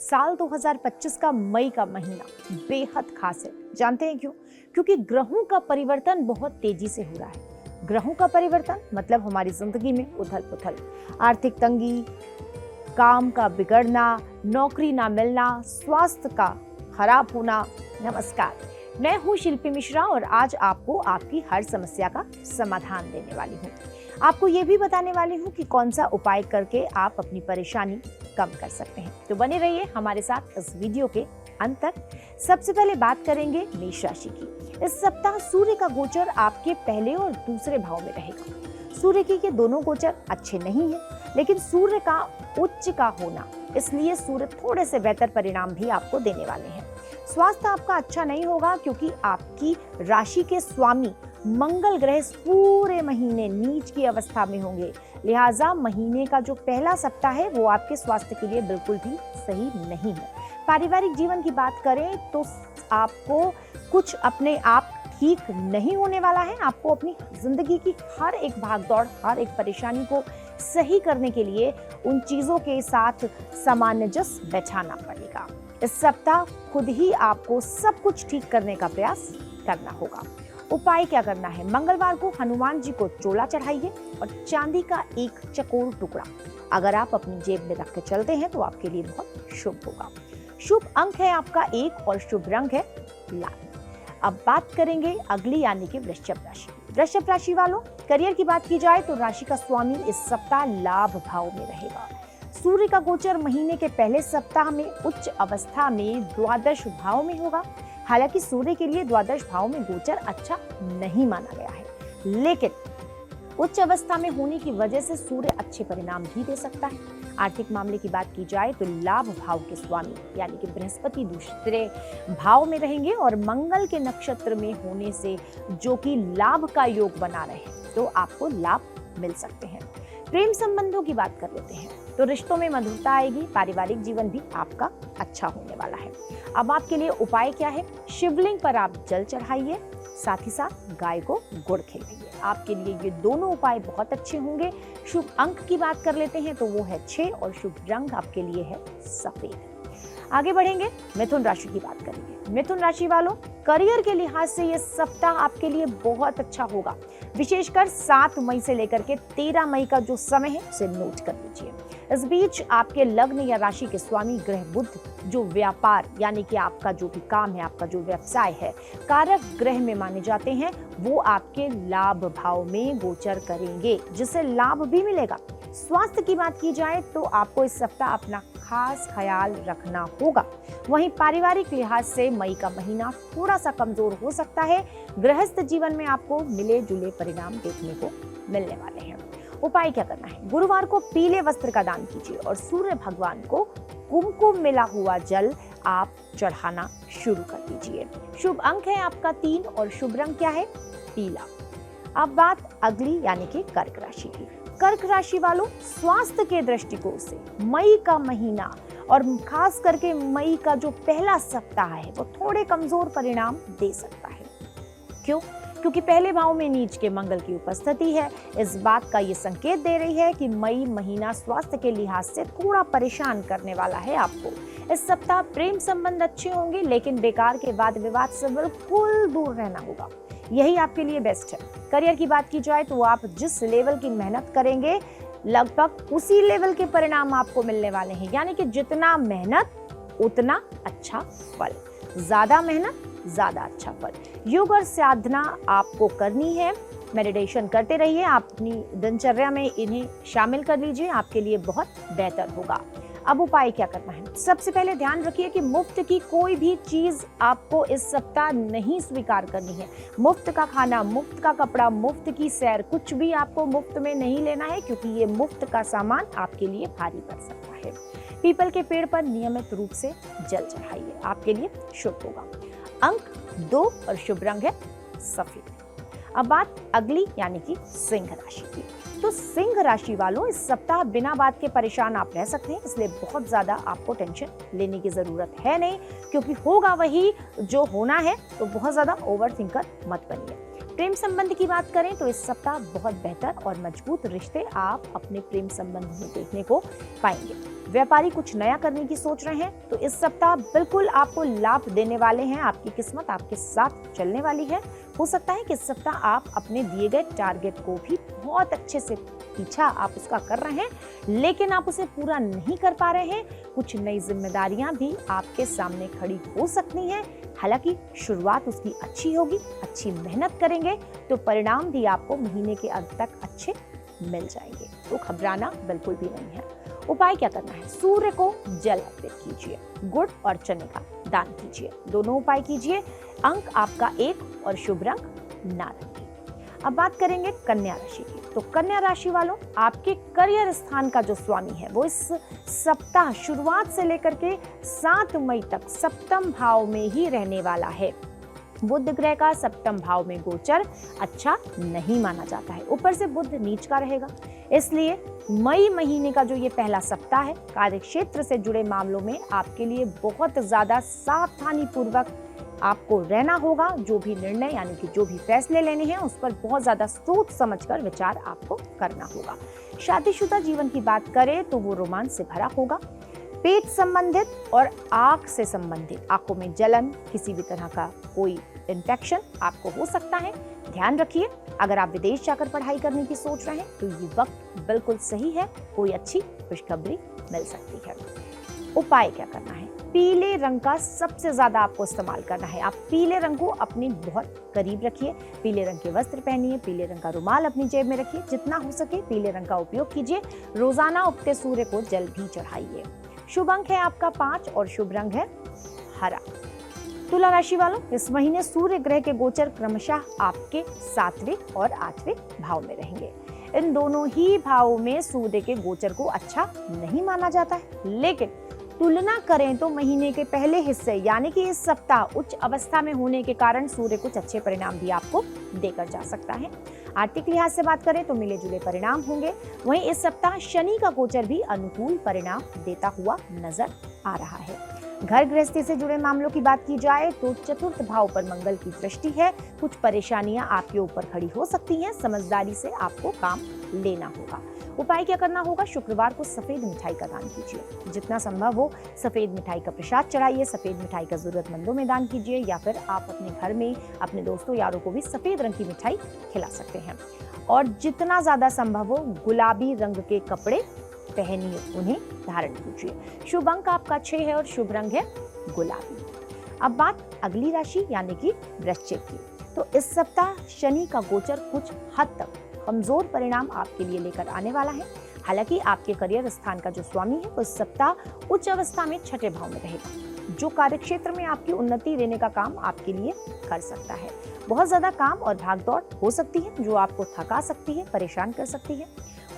साल 2025 का मई का महीना बेहद खास है। जानते हैं क्यों? क्योंकि ग्रहों का परिवर्तन बहुत तेजी से हो रहा है। ग्रहों का परिवर्तन मतलब हमारी जिंदगी में उथल पुथल, आर्थिक तंगी, काम का बिगड़ना, नौकरी ना मिलना, स्वास्थ्य का खराब होना। नमस्कार, मैं हूँ शिल्पी मिश्रा और आज आपको आपकी हर समस्या का समाधान देने वाली हूँ। आपको ये भी बताने वाली हूँ कि कौन सा उपाय करके आप अपनी परेशानी कम कर सकते हैं। तो बने रहिए हमारे साथ इस वीडियो के अंत तक। सबसे पहले बात करेंगे मेष राशि की। इस सप्ताह सूर्य का गोचर आपके पहले और दूसरे भाव में रहेगा। सूर्य की ये दोनों गोचर अच्छे नहीं है, लेकिन सूर्य का उच्च का होना, इसलिए सूर्य थोड़े से बेहतर परिणाम भी आपको देने वाले हैं। स्वास्थ्य आपका अच्छा नहीं होगा क्योंकि आपकी राशि के स्वामी मंगल ग्रह पूरे महीने नीच की अवस्था में होंगे। लिहाजा महीने का जो पहला सप्ताह है वो आपके स्वास्थ्य के लिए बिल्कुल भी सही नहीं है। पारिवारिक जीवन की बात करें तो आपको कुछ अपने आप ठीक नहीं होने वाला है। आपको अपनी जिंदगी की हर एक भागदौड़, हर एक परेशानी को सही करने के लिए उन चीजों के साथ सामंजस्य बैठाना पड़ेगा। इस सप्ताह खुद ही आपको सब कुछ ठीक करने का प्रयास करना होगा। उपाय क्या करना है? मंगलवार को हनुमान जी को चोला चढ़ाइए और चांदी का एक चकोर टुकड़ा अगर आप अपनी जेब में रख के चलते हैं तो आपके लिए बहुत शुभ होगा। शुभ अंक है आपका 1 और शुभ रंग है लाल। अब बात करेंगे अगली यानी कि वृश्चिक राशि। वृश्चिक राशि वालों, करियर की बात की जाए तो राशि का स्वामी इस सप्ताह लाभ भाव में रहेगा। सूर्य का गोचर महीने के पहले सप्ताह में उच्च अवस्था में द्वादश भाव में होगा। हालांकि सूर्य के लिए द्वादश भाव में गोचर अच्छा नहीं माना गया है, लेकिन उच्च अवस्था में होने की वजह से सूर्य अच्छे परिणाम भी दे सकता है। आर्थिक मामले की बात की जाए तो लाभ भाव के स्वामी यानी कि बृहस्पति दूसरे भाव में रहेंगे और मंगल के नक्षत्र में होने से जो कि लाभ का योग बना रहे तो आपको लाभ मिल सकते हैं। प्रेम संबंधों की बात कर लेते हैं तो रिश्तों में मधुरता आएगी। पारिवारिक जीवन भी आपका अच्छा होने वाला है। अब आपके लिए उपाय क्या है? शिवलिंग पर आप जल चढ़ाइए, साथ ही साथ गाय को गुड़ खिलाइए। आपके लिए ये दोनों उपाय बहुत अच्छे होंगे। शुभ अंक की बात कर लेते हैं तो वो है 6 और शुभ रंग आपके लिए है सफेद। आगे बढ़ेंगे, मिथुन राशि की बात करेंगे। मिथुन राशि वालों, करियर के लिहाज से ये सप्ताह आपके लिए बहुत अच्छा होगा। विशेषकर 7 मई से लेकर के 13 मई का जो समय है उसे नोट कर लीजिए। इस बीच आपके लग्न या राशि के स्वामी ग्रह बुध जो व्यापार यानी कि आपका जो भी काम है, आपका जो व्यवसाय है, कारक ग्रह में माने जाते हैं, वो आपके लाभ भाव में गोचर करेंगे, जिससे लाभ भी मिलेगा। स्वास्थ्य की बात की जाए तो आपको इस सप्ताह अपना खास ख्याल रखना होगा। वहीं पारिवारिक लिहाज से मई का महीना थोड़ा सा कमजोर हो सकता है। गृहस्थ जीवन में आपको मिले जुले परिणाम देखने को मिलने वाले हैं। उपाय क्या करना है? गुरुवार को पीले वस्त्र का दान कीजिए और सूर्य भगवान को कुमकुम मिला हुआ जल आप चढ़ाना शुरू कर दीजिए। शुभ अंक है आपका 3 और शुभ रंग क्या है? पीला। अब बात अगली यानी कि कर्क राशि की। कर्क राशि वालों, स्वास्थ्य के दृष्टिकोण से मई का महीना और खास करके मई का जो पहला सप्ताह है वो थोड़े कमजोर परिणाम दे सकता है। क्यों? क्योंकि पहले भाव में नीच के मंगल की उपस्थिति है। इस बात का ये संकेत दे रही है कि मई महीना स्वास्थ्य के लिहाज से थोड़ा परेशान करने वाला है आपको। इस सप्ताह प्रेम संबंध अच्छे होंगे, लेकिन बेकार के वाद विवाद से बिल्कुल दूर रहना होगा। यही आपके लिए बेस्ट है। करियर की बात की जाए तो आप जिस लेवल की मेहनत करेंगे लगभग उसी लेवल के परिणाम आपको मिलने वाले हैं। यानी कि जितना मेहनत उतना अच्छा फल, ज्यादा मेहनत ज्यादा अच्छा फल। योग और साधना आपको करनी है। मेडिटेशन करते रहिए, आप अपनी दिनचर्या में इन्हें शामिल कर लीजिए, आपके लिए बहुत बेहतर होगा। अब उपाय क्या करना है? सबसे पहले ध्यान रखिए कि मुफ्त की कोई भी चीज आपको इस सप्ताह नहीं स्वीकार करनी है। मुफ्त का खाना, मुफ्त का कपड़ा, मुफ्त की सैर, कुछ भी आपको मुफ्त में नहीं लेना है, क्योंकि ये मुफ्त का सामान आपके लिए भारी पड़ सकता है। पीपल के पेड़ पर नियमित रूप से जल चढ़ाइए, आपके लिए शुभ होगा। अंक 2 और शुभ रंग है सफेद। अब बात अगली यानी कि सिंह राशि की। तो सिंह राशि वालों, इस सप्ताह बिना बात के परेशान आप रह सकते हैं, इसलिए बहुत ज्यादा आपको टेंशन लेने की जरूरत है नहीं, क्योंकि होगा वही जो होना है। तो बहुत ज्यादा ओवर थिंकर मत बनिए। प्रेम संबंध की बात करें तो इस सप्ताह बहुत बेहतर और मजबूत रिश्ते आप अपने प्रेम संबंध में देखने को पाएंगे। व्यापारी कुछ नया करने की सोच रहे हैं तो इस सप्ताह बिल्कुल आपको लाभ देने वाले हैं। आपकी किस्मत आपके साथ चलने वाली है। हो सकता है कि इस सप्ताह आप अपने दिए गए टारगेट को भी बहुत अच्छे से पीछा आप उसका कर रहे हैं, लेकिन आप उसे पूरा नहीं कर पा रहे हैं। कुछ नई जिम्मेदारियां भी आपके सामने खड़ी हो सकती हैं। हालांकि शुरुआत उसकी अच्छी होगी, अच्छी मेहनत करेंगे तो परिणाम भी आपको महीने के अंत तक अच्छे मिल जाएंगे। तो घबराना बिल्कुल भी नहीं है। उपाय क्या करना है? सूर्य को जल अर्पित कीजिए, गुड़ और चने का दान कीजिए। दोनों उपाय कीजिए। अंक आपका 1 और शुभ रंग नारंगी। अब बात करेंगे कन्या राशि की। तो कन्या राशि वालों, आपके करियर स्थान का जो स्वामी है वो इस सप्ताह शुरुआत से लेकर के 7 मई तक सप्तम भाव में ही रहने वाला है। बुध ग्रह का सप्तम भाव में गोचर अच्छा नहीं माना जाता है। ऊपर से बुध नीच का रहेगा, इसलिए मई महीने का जो ये पहला सप्ताह है, कार्य क्षेत्र से जुड़े मामलों में आपके लिए बहुत ज्यादा सावधानी पूर्वक आपको रहना होगा। जो भी निर्णय यानी कि जो भी फैसले लेने हैं उस पर बहुत ज्यादा सोच समझकर विचार आपको करना होगा। शादीशुदा जीवन की बात करें तो वो रोमांच से भरा होगा। पेट संबंधित और आंख से संबंधित, आंखों में जलन, किसी भी तरह का कोई इन्फेक्शन आपको हो सकता है। ध्यान रखिए, अगर आप विदेश जाकर पढ़ाई करने की सोच रहे हैं तो ये वक्त बिल्कुल सही है, कोई अच्छी खुशखबरी मिल सकती है। उपाय क्या करना है? पीले रंग का सबसे ज्यादा आपको इस्तेमाल करना है। आप पीले रंग को अपने बहुत करीब रखिए, पीले रंग के वस्त्र पहनिए, पीले रंग का रुमाल अपनी जेब में रखिए। जितना हो सके पीले रंग का उपयोग कीजिए। रोजाना उगते सूर्य को जल भी चढ़ाइए। शुभ अंक है आपका 5 और शुभ रंग है हरा। तुला राशि वालों, इस महीने सूर्य ग्रह के गोचर क्रमशः आपके 7वें और 8वें भाव में रहेंगे। इन दोनों ही भावों में सूर्य के गोचर को अच्छा नहीं माना जाता है, लेकिन तुलना करें तो महीने के पहले हिस्से यानी कि इस सप्ताह उच्च अवस्था में होने के कारण सूर्य कुछ अच्छे परिणाम भी आपको देकर जा सकता है। आर्थिक लिहाज से बात करें तो मिले जुले परिणाम होंगे। वहीं इस सप्ताह शनि का गोचर भी अनुकूल परिणाम देता हुआ नजर आ रहा है। घर गृहस्थी से जुड़े मामलों की बात की जाए तो चतुर्थ भाव पर मंगल की दृष्टि है। कुछ परेशानियां आपके ऊपर खड़ी हो सकती हैं। समझदारी से आपको काम लेना होगा। उपाय क्या करना होगा? शुक्रवार को सफेद मिठाई का दान कीजिए। जितना संभव हो सफेद मिठाई का प्रसाद चढ़ाइए। सफेद मिठाई का जरूरतमंदों में दान कीजिए, या फिर आप अपने घर में अपने दोस्तों यारों को भी सफेद रंग की मिठाई खिला सकते हैं। और जितना ज्यादा संभव हो गुलाबी रंग के कपड़े पहनिए, उन्हें धारण कीजिए। शुभ अंक आपका 6 है और शुभ रंग है गुलाबी। अब बात अगली राशि यानी कि वृश्चिक की। तो इस सप्ताह शनि का गोचर कुछ हद तक कमजोर परिणाम आपके लिए लेकर आने वाला है। हालांकि आपके करियर स्थान का जो स्वामी है वो इस सप्ताह उच्च अवस्था में 6ठे भाव में रहेगा, जो कार्यक्षेत्र में आपकी उन्नति देने का काम आपके लिए कर सकता है। बहुत ज्यादा काम और भागदौड़ हो सकती है जो आपको थका सकती है, परेशान कर सकती है।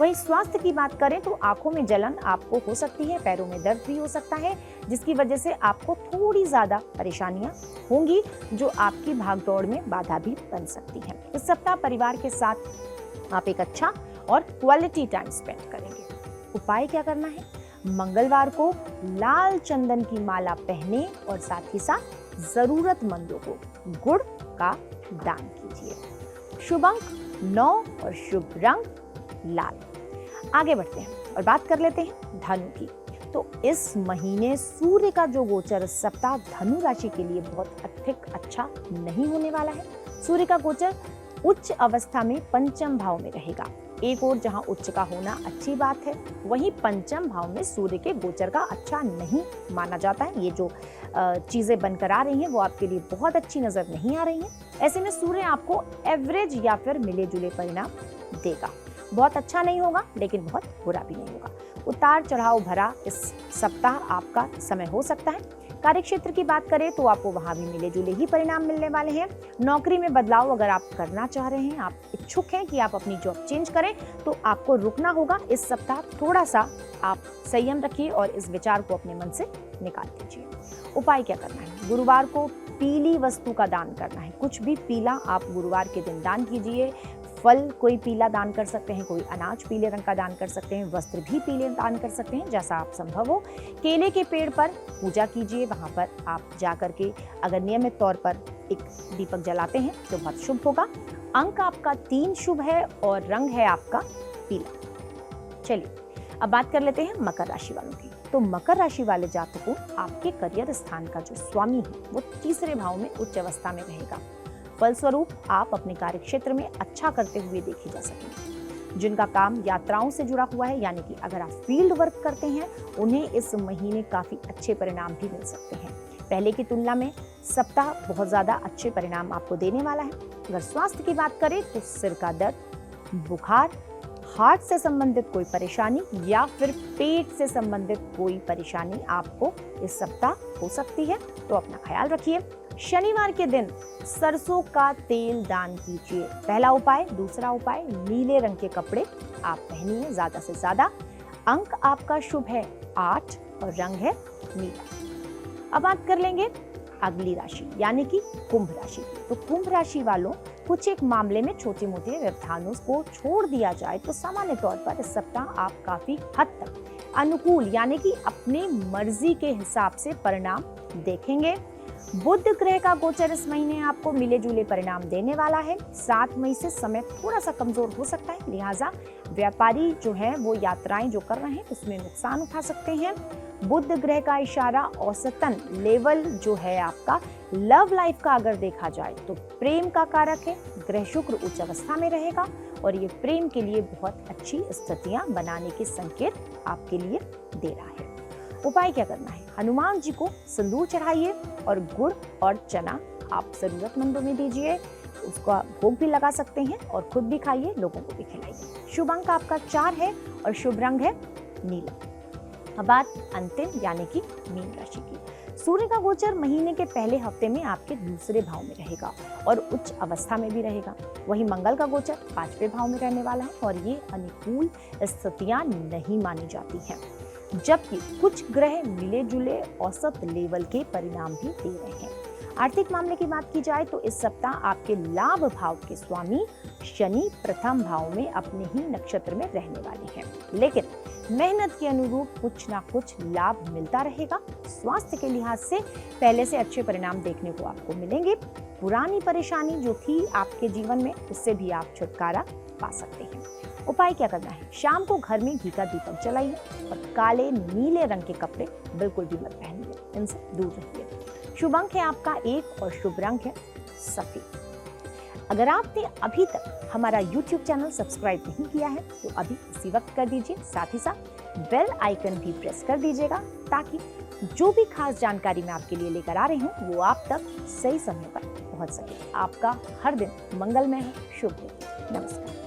वहीं स्वास्थ्य की बात करें तो आंखों में जलन आपको हो सकती है, पैरों में दर्द भी हो सकता है, जिसकी वजह से आपको थोड़ी ज्यादा परेशानियां होंगी जो आपकी भागदौड़ में बाधा भी बन सकती है। इस सप्ताह परिवार के साथ आप एक अच्छा और क्वालिटी टाइम स्पेंड करेंगे। उपाय क्या करना है? मंगलवार को लाल चंदन की माला पहने और साथ ही साथ जरूरतमंदों को गुड़ का दान कीजिए। शुभ अंक 9 और शुभ रंग लाल। आगे बढ़ते हैं और बात कर लेते हैं धनु की। तो इस महीने सूर्य का जो गोचर सप्ताह धनु राशि के लिए बहुत अधिक अच्छा नहीं होने वाला है। सूर्य का गोचर उच्च अवस्था में पंचम भाव में रहेगा। एक और जहां उच्च का होना अच्छी बात है, वहीं पंचम भाव में सूर्य के गोचर का अच्छा नहीं माना जाता है। ये जो चीजें बनकर आ रही हैं वो आपके लिए बहुत अच्छी नजर नहीं आ रही हैं। ऐसे में सूर्य आपको एवरेज या फिर मिले जुले परिणाम देगा। बहुत अच्छा नहीं होगा लेकिन बहुत बुरा भी नहीं होगा। उतार चढ़ाव भरा इस सप्ताह आपका समय हो सकता है। कार्यक्षेत्र की बात करें तो आपको वहां भी मिले जुले ही परिणाम मिलने वाले हैं। नौकरी में बदलाव अगर आप करना चाह रहे हैं, आप इच्छुक हैं कि आप अपनी जॉब चेंज करें, तो आपको रुकना होगा। इस सप्ताह थोड़ा सा आप संयम रखिए और इस विचार को अपने मन से निकाल दीजिए। उपाय क्या करना है? गुरुवार को पीली वस्तु का दान करना है। कुछ भी पीला आप गुरुवार के दिन दान कीजिए। फल कोई पीला दान कर सकते हैं, कोई अनाज पीले रंग का दान कर सकते हैं, वस्त्र भी पीले दान कर सकते हैं, जैसा आप संभव हो। केले के पेड़ पर पूजा कीजिए। वहां पर आप जाकर के अगर नियमित तौर पर एक दीपक जलाते हैं तो बहुत शुभ होगा। अंक आपका 3 शुभ है और रंग है आपका पीला। चलिए अब बात कर लेते हैं मकर राशि वालों की। तो मकर राशि वाले जातकों, आपके करियर स्थान का जो स्वामी है वो तीसरे भाव में उच्च अवस्था में रहेगा। फलस्वरूप आप अपने कार्य क्षेत्र में अच्छा करते हुए देखे जा सकेंगे। जिनका काम यात्राओं से जुड़ा हुआ है, यानी कि अगर आप फील्ड वर्क करते हैं, उन्हें इस महीने काफी अच्छे परिणाम भी मिल सकते हैं। पहले की तुलना में सप्ताह बहुत ज्यादा अच्छे परिणाम आपको देने वाला है। अगर स्वास्थ्य की बात करें तो सिर का दर्द, बुखार, हार्ट से संबंधित कोई परेशानी या फिर पेट से संबंधित कोई परेशानी आपको इस सप्ताह हो सकती है, तो अपना ख्याल रखिए। शनिवार के दिन सरसों का तेल दान कीजिए। पहला उपाय। दूसरा उपाय, नीले रंग के कपड़े आप पहनिए ज्यादा से ज्यादा। अंक आपका शुभ है 8 और रंग है नीला। अब बात कर लेंगे अगली राशि यानी कि कुंभ राशि की। तो कुंभ राशि वालों, कुछ एक मामले में छोटे मोटे व्यवधानों को छोड़ दिया जाए तो सामान्य तौर पर इस सप्ताह आप काफी हद तक अनुकूल यानी कि अपने मर्जी के हिसाब से परिणाम देखेंगे। बुध ग्रह का गोचर इस महीने आपको मिले जुले परिणाम देने वाला है। 7 मई से समय थोड़ा सा कमजोर हो सकता है, लिहाजा व्यापारी जो है वो यात्राएं जो कर रहे हैं उसमें नुकसान उठा सकते हैं। बुध ग्रह का इशारा औसतन लेवल जो है आपका लव लाइफ का अगर देखा जाए तो प्रेम का कारक है। ग्रह शुक्र उच्च अवस्था में रहेगा और ये प्रेम के लिए बहुत अच्छी स्थितियां बनाने के संकेत आपके लिए दे रहा है। उपाय क्या करना है? हनुमान जी को सिंदूर चढ़ाइए और गुड़ और चना आप जरूरतमंदों में दीजिए। उसका भोग भी लगा सकते हैं और खुद भी खाइए, लोगों को भी खिलाइए। शुभ अंक आपका 4 है और शुभ रंग है नीला। अब बात अंतिम यानी कि मीन राशि की। सूर्य का गोचर महीने के पहले हफ्ते में आपके दूसरे भाव में रहेगा और उच्च अवस्था में भी रहेगा। वहीं मंगल का गोचर 5वें भाव में रहने वाला है और ये अनुकूल स्थितियां नहीं मानी जाती हैं, जबकि कुछ ग्रह मिले जुले औसत लेवल के परिणाम भी दे रहे हैं। आर्थिक मामले की बात की जाए तो इस सप्ताह आपके लाभ भाव के स्वामी शनि प्रथम भाव में अपने ही नक्षत्र में रहने वाले हैं, लेकिन मेहनत के अनुरूप कुछ ना कुछ लाभ मिलता रहेगा। स्वास्थ्य के लिहाज से पहले से अच्छे परिणाम देखने को आपको मिलेंगे। पुरानी परेशानी जो थी आपके जीवन में, उससे भी आप छुटकारा पा सकते हैं। उपाय क्या करना है? शाम को घर में घी का दीपक जलाइए और काले नीले रंग के कपड़े बिल्कुल भी मत पहनिए, इनसे दूर रहिए। शुभ अंक है आपका 1 और शुभ रंग है सफेद। अगर आपने अभी तक हमारा YouTube चैनल सब्सक्राइब नहीं किया है तो अभी इसी वक्त कर दीजिए। साथ ही साथ बेल आइकन भी प्रेस कर दीजिएगा ताकि जो भी खास जानकारी मैं आपके लिए लेकर आ रही हूँ वो आप तक सही समय पर पहुँच सके। आपका हर दिन मंगलमय है। शुभ दिन। नमस्कार।